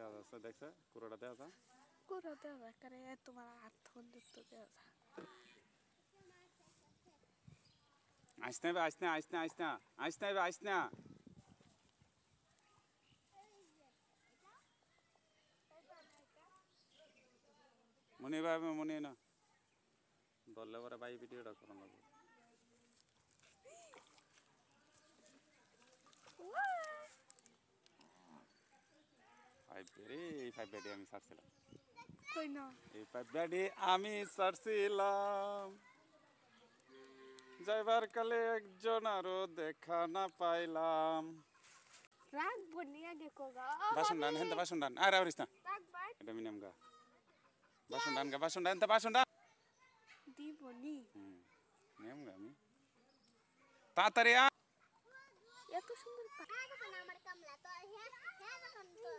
দেওয়া যাচ্ছে দেখছে পুরোটা দেওয়া যায় পুরো দেওয়া যায় কারে তোমার আত্মবন্ধুত্ব দেওয়া যায় আসতে হবে আসতে আসতে আসতে আসতে হবে আসতে মনে ভাবে মনে না বললে পরে ভাই ভিডিওটা করানো লাগবে এই ফাইভ ব্যাডি আমি ছাড়ছিলাম কই না এই ফাইভ ব্যাডি আমি ছাড়ছিলাম যাইবার কালে একজন আরো দেখা না পাইলাম রাখবো নিয়ে দেখো গা বাসন ডান হেন বাসন ডান আর আরিস না রাখবাই এটা মিনিমাম গা বাসন ডান গা বাসন ডান বাসন ডান দিব নি নিয়ম গা আমি তাড়াতাড়ি এত সুন্দর আমার কামলা তো হ্যাঁ হ্যাঁ যখন তো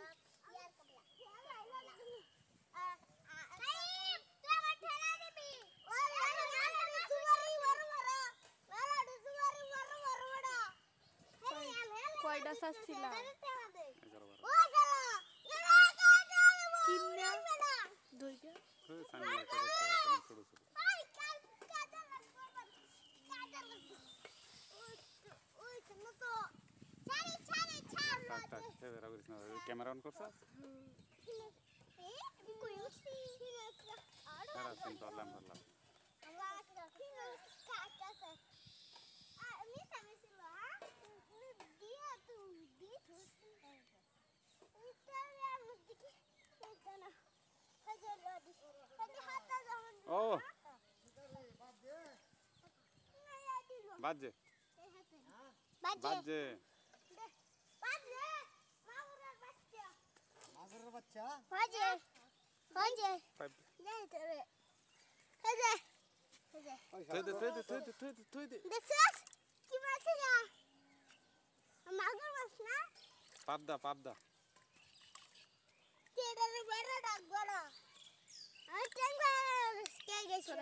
ইয়ার কামলা তুই আমার ঠেলা দিবি কয়টা চাচ্ছিলাম দুইটা ছোট ছোট ক্যামেরা অন করছ ও বাজে বাজে মাগুরের বাচ্চা হয়ে হয়ে নেই তবে দেখছিস কি মাছ না মাগুর মাছ না পাবদা পাবদা কেডার বড় ডাক বড় আমি টেঙ্গা কে গেছি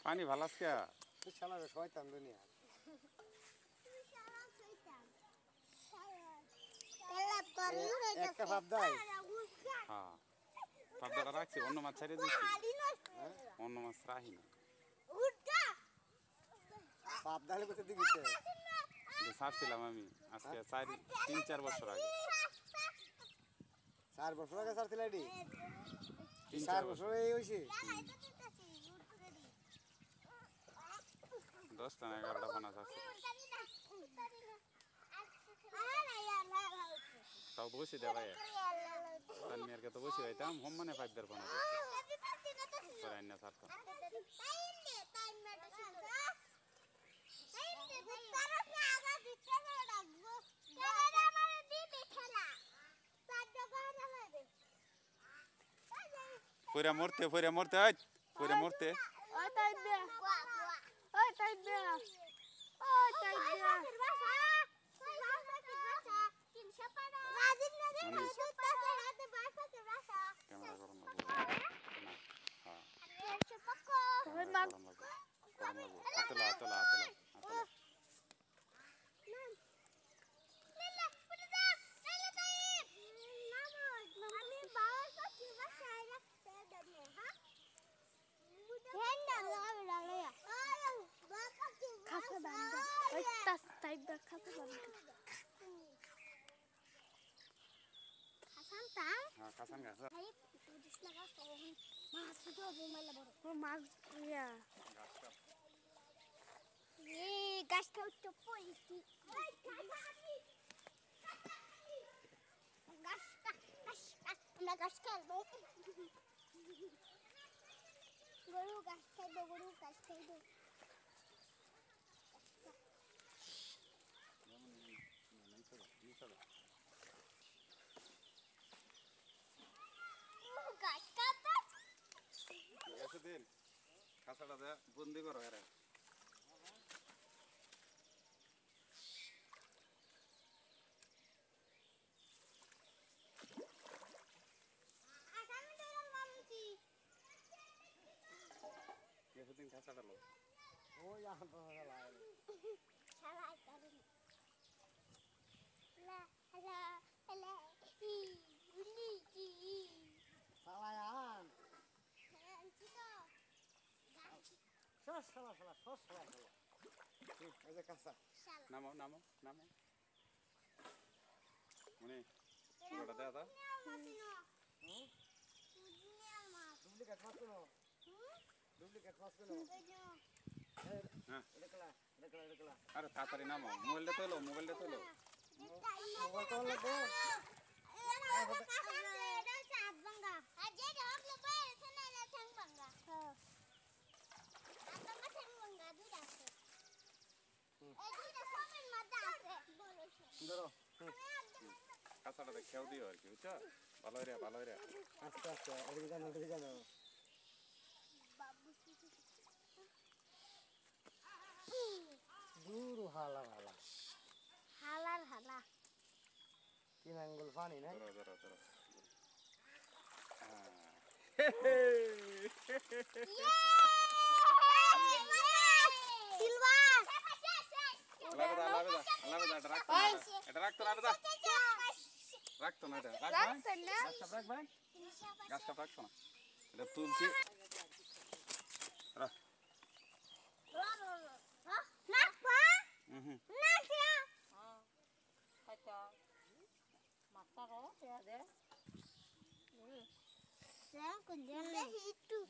পানি ভালো আছে তুই শালা শয়তান দুনিয়া একটা ভাব দাই হ্যাঁ পাবদাটা রাখছি অন্য মাছ ছাড়িয়ে দিচ্ছি অন্য মাছ রাখি না ভাব দাইলে কোথায় দিতে ছাড়ছিলাম আমি আজকে 3-4 বছর আগে 4 বছর আগে ছাড়ছিল এডি 3-4 4 বছর এই হইছে 10টা না 11টা পোনা ছাড়ছি তাও তো বসে দেওয়া তার মেয়েরকে তো বসে যাইতাম হোম মানে 5 পোনা করে আইনা ছাড়তাম পয়রা মরতে ওই পয়রা মরতে ওই তাই দে ওই তাই দে ওই তাই দে ক্যামেরা গরম লাগবে আতলা খাসা বান্দা ওই তাই দে খাসা বান্দা হ্যাঁ কাসান গাছ মাছ ইয়া গাছটা উঠতে পড়েছি আমরা গাছ খেলবো গরু গাছ খাইবো দিন খাসাটা দে বন্দি করো এরা দিন খাসাটা লো ও ইয়ার তো সালায়ান সস সালা সালা সস সালা সালা এই যে কাঁচা নামো নামো নামো মনে পুরোটা দেওয়া দাও ডুপ্লিকেট মাছ কেন ডুপ্লিকেট মাছ কেন হ্যাঁ এটা কলা এটা কলা এটা কলা আরে তাড়াতাড়ি নামো মোবাইলটা তোলো মোবাইল তো লাগবে ধরো কাঁচাটা খেয়াও দিও আর কি বুঝছো ভালো রে আস্তে আস্তে এদিকে জানো দূর হালা হালা হালার হালা তিন আঙ্গুল পানি না ধরো এটা রাখতো না এটা রাখছেন না? গাছ কাপ রাখতো না এটা তুলছি Saya kunjung deh itu.